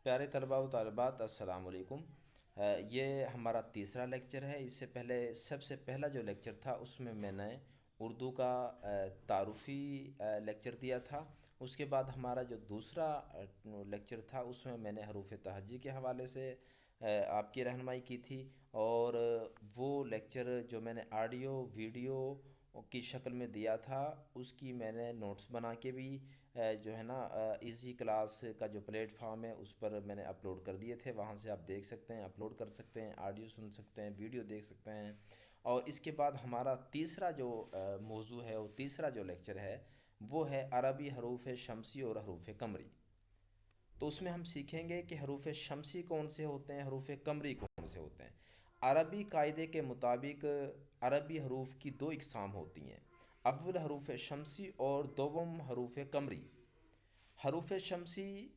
پیارے طلباء و طالبات، السلام علیکم۔ یہ ہمارا تیسرا لیکچر ہے۔ اس سے پہلے سب سے پہلا جو لیکچر تھا اس میں نے اردو کا تعارفی لیکچر دیا تھا۔ اس کے بعد ہمارا جو دوسرا لیکچر تھا اس میں نے حروف تہجی کے حوالے سے آپ کی رہنمائی کی تھی، اور وہ لیکچر جو میں نے آڈیو ویڈیو کی شکل میں دیا تھا اس کی میں نے نوٹس بنا کے بھی جو ہے نا ایزی کلاس کا جو پلیٹ فارم ہے اس پر میں نے اپلوڈ کر دیے تھے۔ وہاں سے آپ دیکھ سکتے ہیں، اپلوڈ کر سکتے ہیں، آڈیو سن سکتے ہیں، ویڈیو دیکھ سکتے ہیں۔ اور اس کے بعد ہمارا تیسرا جو موضوع ہے، وہ تیسرا جو لیکچر ہے وہ ہے عربی حروف شمسی اور حروف قمری۔ تو اس میں ہم سیکھیں گے کہ حروف شمسی کون سے ہوتے ہیں، حروف قمری کون سے ہوتے ہیں۔ عربی قاعدے کے مطابق عربی حروف کی دو اقسام ہوتی ہیں، اول حروف شمسی اور دوم حروف قمری۔ حروف شمسی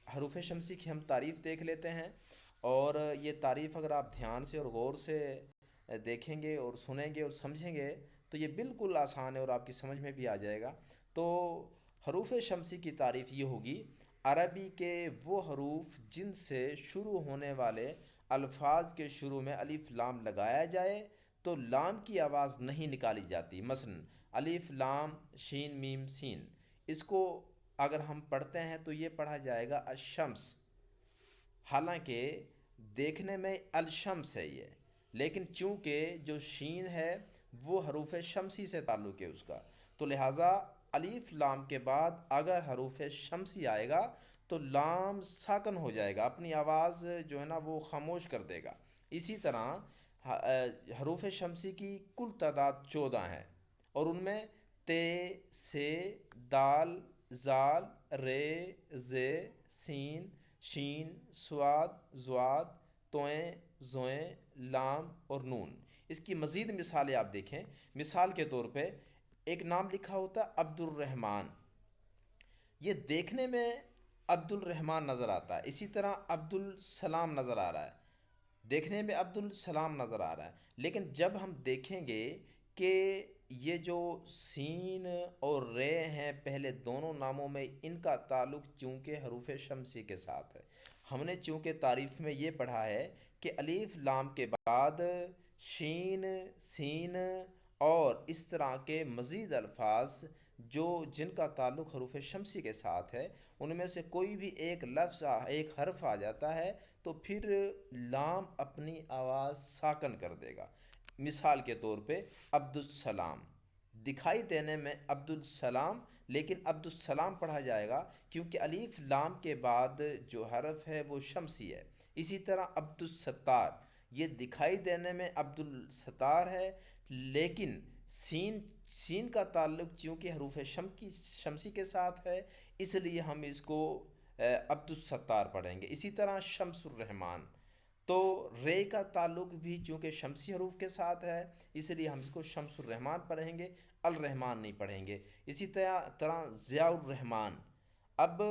حروف شمسی کی ہم تعریف دیکھ لیتے ہیں، اور یہ تعریف اگر آپ دھیان سے اور غور سے دیکھیں گے اور سنیں گے اور سمجھیں گے تو یہ بالکل آسان ہے اور آپ کی سمجھ میں بھی آ جائے گا۔ تو حروف شمسی کی تعریف یہ ہوگی: عربی کے وہ حروف جن سے شروع ہونے والے الفاظ کے شروع میں الف لام لگایا جائے تو لام کی آواز نہیں نکالی جاتی، مثلا الف لام شین میم سین۔ اس کو اگر ہم پڑھتے ہیں تو یہ پڑھا جائے گا الشمس، حالانکہ دیکھنے میں الشمس ہے یہ، لیکن چونکہ جو شین ہے وہ حروف شمسی سے تعلق ہے اس کا، تو لہٰذا الف لام کے بعد اگر حروف شمسی آئے گا تو لام ساکن ہو جائے گا، اپنی آواز جو ہے نا وہ خاموش کر دے گا۔ اسی طرح حروف شمسی کی کل تعداد 14 ہے، اور ان میں تے، سے، دال، زال، رے، زے، سین، شین، صاد، ضاد، تویں، زویں، لام اور نون۔ اس کی مزید مثالیں آپ دیکھیں۔ مثال کے طور پہ ایک نام لکھا ہوتا ہے عبد الرحمن، یہ دیکھنے میں عبد الرحمن نظر آتا ہے۔ اسی طرح عبد السلام نظر آ رہا ہے، دیکھنے میں عبد السلام نظر آ رہا ہے، لیکن جب ہم دیکھیں گے کہ یہ جو سین اور رے ہیں پہلے دونوں ناموں میں ان کا تعلق چونکہ حروف شمسی کے ساتھ ہے، ہم نے چونکہ تعریف میں یہ پڑھا ہے کہ الف لام کے بعد شین، سین اور اس طرح کے مزید الفاظ جو جن کا تعلق حروف شمسی کے ساتھ ہے، ان میں سے کوئی بھی ایک لفظ ایک حرف آ جاتا ہے تو پھر لام اپنی آواز ساکن کر دے گا۔ مثال کے طور پہ عبد السلام، دکھائی دینے میں عبد السلام، لیکن عبد السلام پڑھا جائے گا کیونکہ الف لام کے بعد جو حرف ہے وہ شمسی ہے۔ اسی طرح عبد الستار، یہ دکھائی دینے میں عبد الستار ہے، لیکن سین کا تعلق چونکہ حروف شمسی کے ساتھ ہے، اس لیے ہم اس کو عبد الستار پڑھیں گے۔ اسی طرح شمس الرحمن، تو رے کا تعلق بھی چونکہ شمسی حروف کے ساتھ ہے اس لیے ہم اس کو شمس الرحمن پڑھیں گے، الرحمن نہیں پڑھیں گے۔ اسی طرح ضیاء الرحمن، اب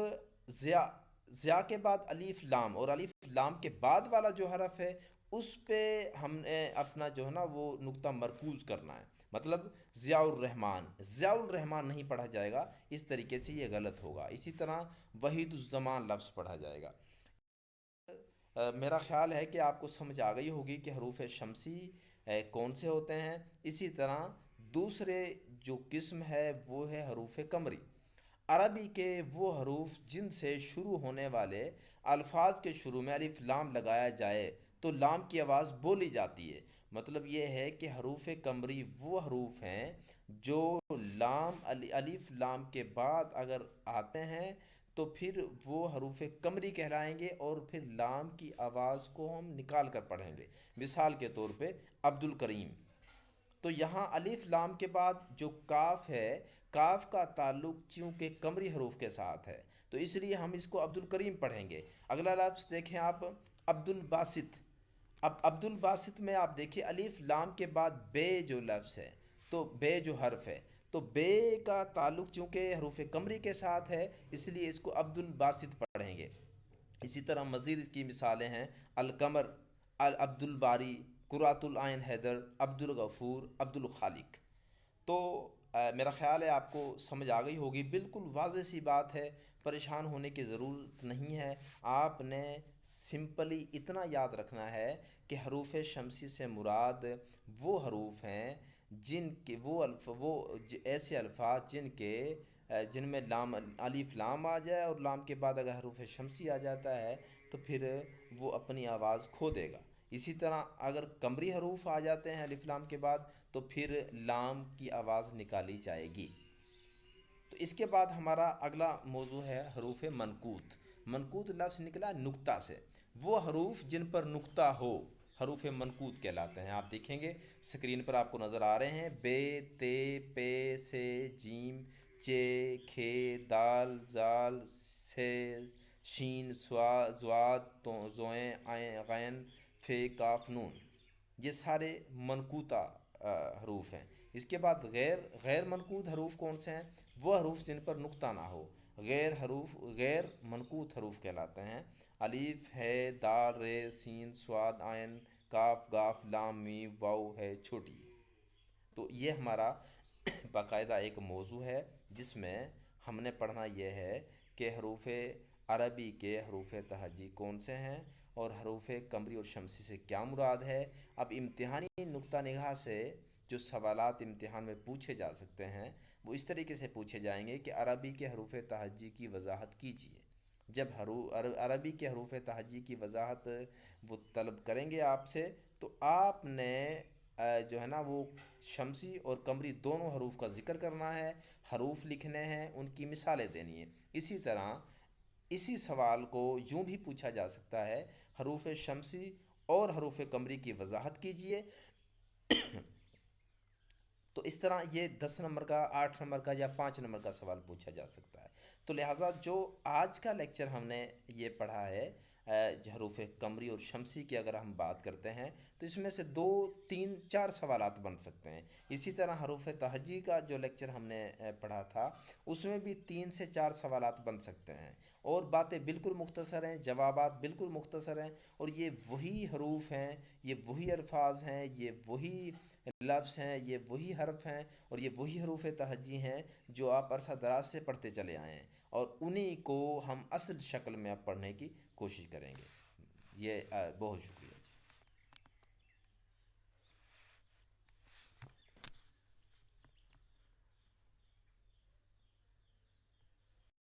ضیاء کے بعد الف لام، اور الف لام کے بعد والا جو حرف ہے اس پہ ہم نے اپنا جو ہے نا وہ نقطہ مرکوز کرنا ہے، مطلب ضیاء الرحمن، ضیاء الرحمن نہیں پڑھا جائے گا، اس طریقے سے یہ غلط ہوگا۔ اسی طرح وحید الزمان لفظ پڑھا جائے گا۔ میرا خیال ہے کہ آپ کو سمجھ آ گئی ہوگی کہ حروف شمسی کون سے ہوتے ہیں۔ اسی طرح دوسرے جو قسم ہے وہ ہے حروف قمری۔ عربی کے وہ حروف جن سے شروع ہونے والے الفاظ کے شروع میں الف لام لگایا جائے تو لام کی آواز بولی جاتی ہے۔ مطلب یہ ہے کہ حروف قمری وہ حروف ہیں جو لام الف لام کے بعد اگر آتے ہیں تو پھر وہ حروف قمری کہلائیں گے، اور پھر لام کی آواز کو ہم نکال کر پڑھیں گے۔ مثال کے طور پہ عبد الکریم، تو یہاں الف لام کے بعد جو کاف ہے، کاف کا تعلق چونکہ قمری حروف کے ساتھ ہے تو اس لیے ہم اس کو عبد الکریم پڑھیں گے۔ اگلا لفظ دیکھیں آپ، عبد الباسط۔ اب عبد الباسط میں آپ دیکھیں الف لام کے بعد بے جو لفظ ہے، تو بے جو حرف ہے، تو بے کا تعلق چونکہ حروف قمری کے ساتھ ہے اس لیے اس کو عبد الباسط پڑھیں گے۔ اسی طرح مزید اس کی مثالیں ہیں القمر، عبد الباری، قرۃ العین حیدر، عبد الغفور، عبد الخالق۔ تو میرا خیال ہے آپ کو سمجھ آ گئی ہوگی، بالکل واضح سی بات ہے۔ پریشان ہونے کی ضرورت نہیں ہے. آپ نے سمپلی اتنا یاد رکھنا ہے کہ حروف شمسی سے مراد وہ حروف ہیں جن کے ایسے الفاظ جن میں لام الف لام آ جائے، اور لام کے بعد اگر حروف شمسی آ جاتا ہے تو پھر وہ اپنی آواز کھو دے گا. اسی طرح اگر قمری حروف آ جاتے ہیں الف لام کے بعد تو پھر لام کی آواز نکالی جائے گی. تو اس کے بعد ہمارا اگلا موضوع ہے حروف منقوط. منقوط لفظ نکلا نقطہ سے. وہ حروف جن پر نقطہ ہو حروف منقوط کہلاتے ہیں. آپ دیکھیں گے سکرین پر آپ کو نظر آ رہے ہیں: بے، تے، پے، سے، جیم، چے، کھے، دال، زال، سے، شین، زواد، زوئیں، عین، غین، فے، کاف، نون. یہ سارے منقوطہ حروف ہیں. اس کے بعد غیر منقوط حروف کون سے ہیں؟ وہ حروف جن پر نقطہ نہ ہو غیر منقوط حروف کہلاتے ہیں. الف ہے، دال، رے، سین، صاد، عین، کاف، گاف، لام، میم، واو ہے چھوٹی. تو یہ ہمارا باقاعدہ ایک موضوع ہے جس میں ہم نے پڑھنا یہ ہے کہ حروف عربی کے حروف تہجی کون سے ہیں اور حروف قمری اور شمسی سے کیا مراد ہے. اب امتحانی نقطہ نگاہ سے جو سوالات امتحان میں پوچھے جا سکتے ہیں وہ اس طریقے سے پوچھے جائیں گے کہ عربی کے حروف تہجی کی وضاحت کیجیے. جب عربی کے حروف تہجی کی وضاحت وہ طلب کریں گے آپ سے تو آپ نے جو ہے نا وہ شمسی اور قمری دونوں حروف کا ذکر کرنا ہے، حروف لکھنے ہیں، ان کی مثالیں دینی ہیں. اسی طرح اسی سوال کو یوں بھی پوچھا جا سکتا ہے: حروف شمسی اور حروف قمری کی وضاحت کیجیے. تو اس طرح یہ 10 نمبر کا، 8 نمبر کا یا 5 نمبر کا سوال پوچھا جا سکتا ہے. تو لہٰذا جو آج کا لیکچر ہم نے یہ پڑھا ہے حروف قمری اور شمسی کی اگر ہم بات کرتے ہیں تو اس میں سے 2 3 4 سوالات بن سکتے ہیں. اسی طرح حروف تہجی کا جو لیکچر ہم نے پڑھا تھا اس میں بھی 3 سے 4 سوالات بن سکتے ہیں، اور باتیں بالکل مختصر ہیں، جوابات بالکل مختصر ہیں، اور یہ وہی حروف ہیں، یہ وہی الفاظ ہیں، یہ وہی لفظ ہیں، یہ وہی حرف ہیں، اور یہ وہی حروف تہجی ہیں جو آپ عرصہ دراز سے پڑھتے چلے آئے ہیں، اور انہی کو ہم اصل شکل میں اب پڑھنے کی کوشش کریں گے. یہ بہت شکریہ.